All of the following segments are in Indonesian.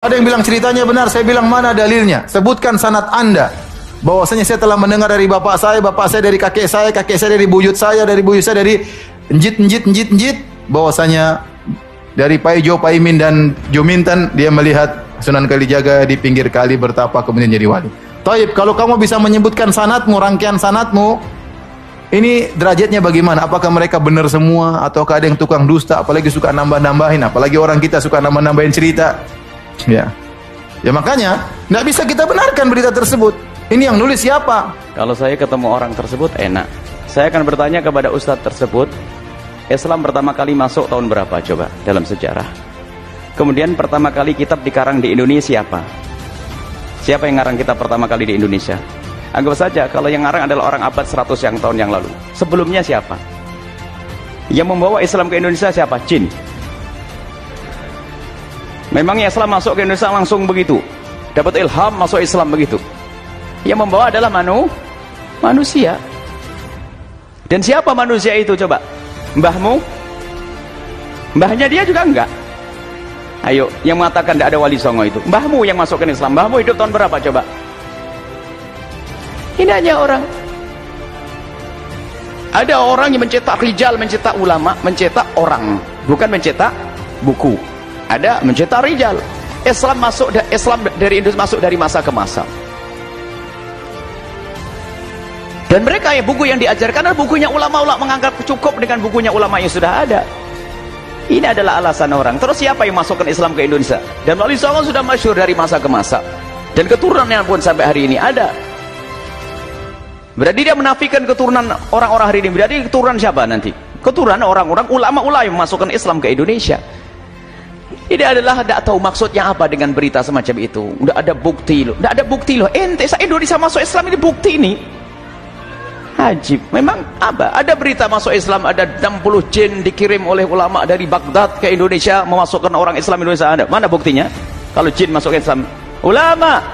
Ada yang bilang ceritanya benar, saya bilang mana dalilnya? Sebutkan sanad Anda. Bahwasanya saya telah mendengar dari bapak saya dari kakek saya dari buyut saya dari njit. Bahwasanya dari Paijo, Paimin dan Jominten dia melihat Sunan Kalijaga di pinggir kali bertapa kemudian jadi wali. Taib, kalau kamu bisa menyebutkan sanadmu, rangkaian sanadmu, ini derajatnya bagaimana? Apakah mereka benar semua ataukah ada yang tukang dusta, apalagi suka nambah-nambahin, apalagi orang kita suka nambah-nambahin cerita. Ya. Ya makanya enggak bisa kita benarkan berita tersebut. Ini yang nulis siapa? Kalau saya ketemu orang tersebut enak. Saya akan bertanya kepada ustadz tersebut, Islam pertama kali masuk tahun berapa coba dalam sejarah? Kemudian pertama kali kitab dikarang di Indonesia siapa? Siapa yang ngarang kitab pertama kali di Indonesia? Anggap saja kalau yang ngarang adalah orang abad 100 yang tahun yang lalu. Sebelumnya siapa? Yang membawa Islam ke Indonesia siapa? Jin. Memangnya Islam masuk ke Indonesia langsung begitu? Dapat ilham masuk Islam begitu? Yang membawa adalah manusia. Dan siapa manusia itu coba? Mbahmu? Mbahnya dia juga enggak. Ayo, yang mengatakan tidak ada Wali Songo itu. Mbahmu yang masukkan Islam. Mbahmu hidup tahun berapa coba? Ini hanya orang. Ada orang yang mencetak rijal, mencetak ulama, mencetak orang, bukan mencetak buku. Ada mencetak rijal. Islam dari Indonesia masuk dari masa ke masa. Dan mereka yang buku yang diajarkan adalah bukunya ulama-ulama, menganggap cukup dengan bukunya ulama yang sudah ada. Ini adalah alasan orang. Terus siapa yang masukkan Islam ke Indonesia? Dan Wali Songo sudah masyhur dari masa ke masa. Dan keturunannya pun sampai hari ini ada. Berarti dia menafikan keturunan orang-orang hari ini. Berarti keturunan siapa nanti? Keturunan orang-orang ulama-ulama yang memasukkan Islam ke Indonesia. Ini adalah tidak tahu maksudnya apa dengan berita semacam itu. Tidak ada bukti loh. Tidak ada bukti loh. Ente Indonesia masuk Islam ini bukti ini. Ajib. Memang apa? Ada berita masuk Islam, ada 60 jin dikirim oleh ulama dari Baghdad ke Indonesia memasukkan orang Islam Indonesia. Ada. Mana buktinya? Kalau jin masuk Islam. Ulama.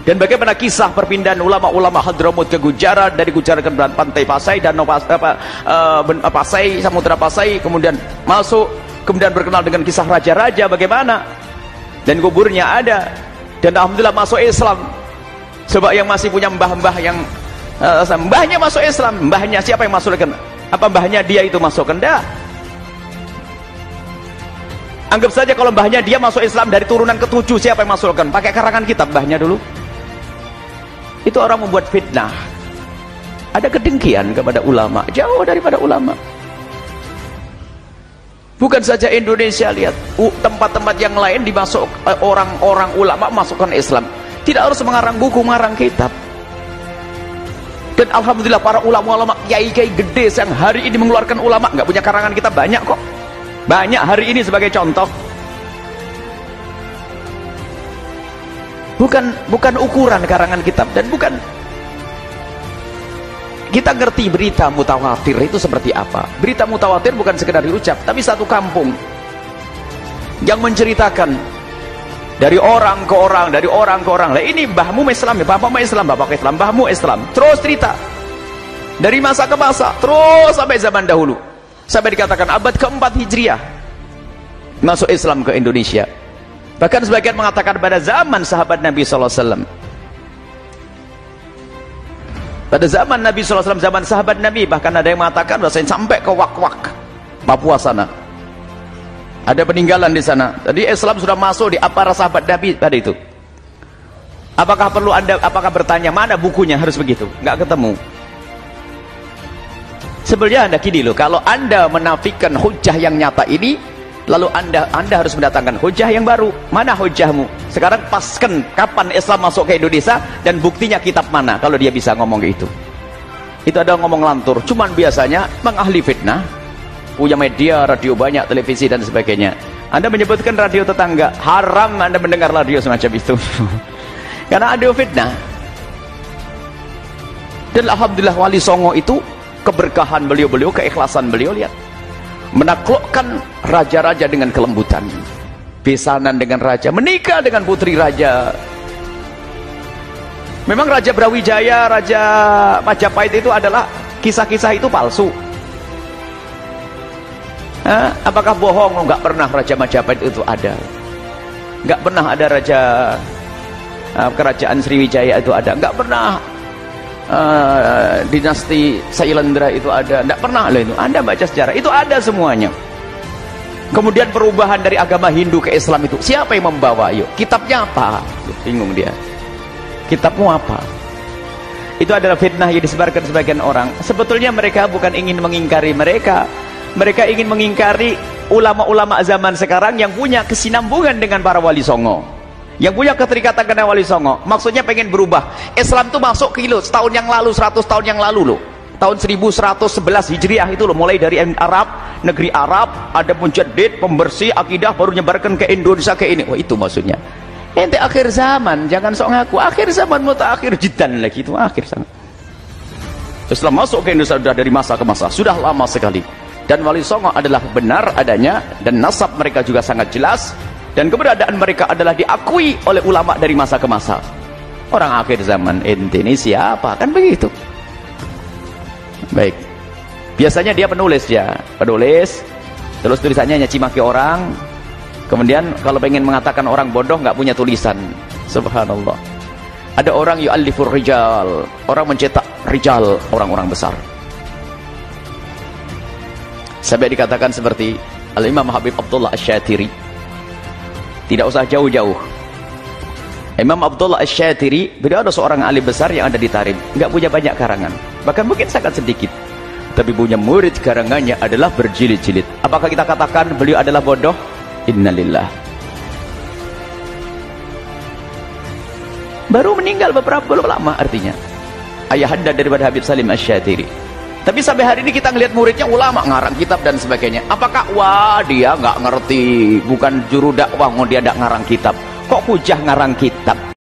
Dan bagaimana kisah perpindahan ulama-ulama Hadramut ke Gujarat, dari Gujarat ke pantai Pasai, Danau Pasai, Samudra Pasai, kemudian masuk, kemudian berkenal dengan kisah raja-raja bagaimana, dan kuburnya ada, dan alhamdulillah masuk Islam. Sebab yang masih punya mbah-mbah yang mbahnya masuk Islam, mbahnya siapa yang masukkan? Apa mbahnya dia itu masukkan? Dah. Anggap saja kalau mbahnya dia masuk Islam dari turunan ke-7, siapa yang masukkan? Pakai karangan kitab mbahnya dulu. Itu orang membuat fitnah. Ada kedengkian kepada ulama, jauh daripada ulama. Bukan saja Indonesia, lihat tempat-tempat yang lain dimasuk orang-orang ulama masukkan Islam. Tidak harus mengarang buku, mengarang kitab. Dan alhamdulillah para ulama-ulama kiai-kiai gede yang hari ini mengeluarkan ulama nggak punya karangan kitab banyak kok. Banyak hari ini sebagai contoh. Bukan ukuran karangan kitab, dan bukan. Kita ngerti berita mutawatir itu seperti apa. Berita mutawatir bukan sekedar diucap, tapi satu kampung yang menceritakan dari orang ke orang, dari orang ke orang. Lah ini mbahmu Islam ya, bapakmu Islam, bapakku Islam, mbahmu Islam. Terus cerita dari masa ke masa, terus sampai zaman dahulu, sampai dikatakan abad ke-4 Hijriah masuk Islam ke Indonesia. Bahkan sebagian mengatakan pada zaman sahabat Nabi SAW. Pada zaman Nabi SAW, zaman sahabat Nabi, bahkan ada yang mengatakan bahwasanya sampai ke Wak-Wak, Papua sana. Ada peninggalan di sana. Jadi Islam sudah masuk di para sahabat Nabi tadi itu. Apakah bertanya mana bukunya harus begitu? Nggak ketemu. Sebenarnya Anda gini loh, kalau Anda menafikan hujah yang nyata ini, lalu Anda harus mendatangkan hujah yang baru. Mana hujahmu? Sekarang paskan kapan Islam masuk ke Indonesia dan buktinya kitab mana, kalau dia bisa ngomong itu. Itu ada ngomong lantur, cuman biasanya mengahli fitnah, punya media, radio banyak, televisi dan sebagainya. Anda menyebutkan radio tetangga, haram Anda mendengar radio semacam itu. Karena ada fitnah. Dan alhamdulillah Wali Songo itu keberkahan beliau, keikhlasan beliau, lihat. Menaklukkan raja-raja dengan kelembutan, besanan dengan raja, menikah dengan putri raja. Memang Raja Brawijaya, Raja Majapahit itu adalah kisah-kisah itu palsu. Apakah bohong? Enggak pernah Raja Majapahit itu ada. Nggak pernah ada raja kerajaan Sriwijaya itu ada, nggak pernah dinasti Sailendra itu ada, nggak pernah lah itu. Anda baca sejarah itu ada semuanya. Kemudian perubahan dari agama Hindu ke Islam itu siapa yang membawa? Yuk, kitabnya apa? Bingung dia. Kitabmu apa? Itu adalah fitnah yang disebarkan sebagian orang. Sebetulnya mereka bukan ingin mengingkari mereka. Mereka ingin mengingkari ulama-ulama zaman sekarang yang punya kesinambungan dengan para wali songo, yang punya keterikatan dengan wali songo. Maksudnya pengen berubah. Islam itu masuk ke setahun yang lalu, 100 tahun yang lalu loh. Tahun 1111 Hijriah itu loh, mulai dari Arab, negeri Arab, ada mujaddid, pembersih akidah, baru nyebarkan ke Indonesia ke ini. Wah, itu maksudnya. Ente akhir zaman, jangan sok ngaku. Akhir zaman mutakhir jiddan lagi, itu akhir zaman. Islam masuk ke Indonesia sudah dari masa ke masa, sudah lama sekali. Dan wali songo adalah benar adanya, dan nasab mereka juga sangat jelas, dan keberadaan mereka adalah diakui oleh ulama dari masa ke masa. Orang akhir zaman, ente ini siapa? Kan begitu. Baik, biasanya dia penulis ya, penulis, terus tulisannya nyaci maki orang. Kemudian kalau pengen mengatakan orang bodoh nggak punya tulisan. Subhanallah. Ada orang yu'allifur rijal, orang mencetak rijal, orang-orang besar. Sampai dikatakan seperti Al-Imam Habib Abdullah Asy-Syatiri. Tidak usah jauh-jauh. Imam Abdullah Asy-Syatiri, beliau ada seorang alim besar yang ada di Tarim, nggak punya banyak karangan, bahkan mungkin sangat sedikit, tapi punya murid karangannya adalah berjilid-jilid. Apakah kita katakan beliau adalah bodoh? Innalillah. Baru meninggal belum lama artinya, ayahanda daripada Habib Salim Asy-Syatiri. Tapi sampai hari ini kita ngelihat muridnya ulama, ngarang kitab dan sebagainya. Apakah wah dia nggak ngerti, bukan juru dakwah, dia nggak ngarang kitab? Kok hujah ngarang kitab?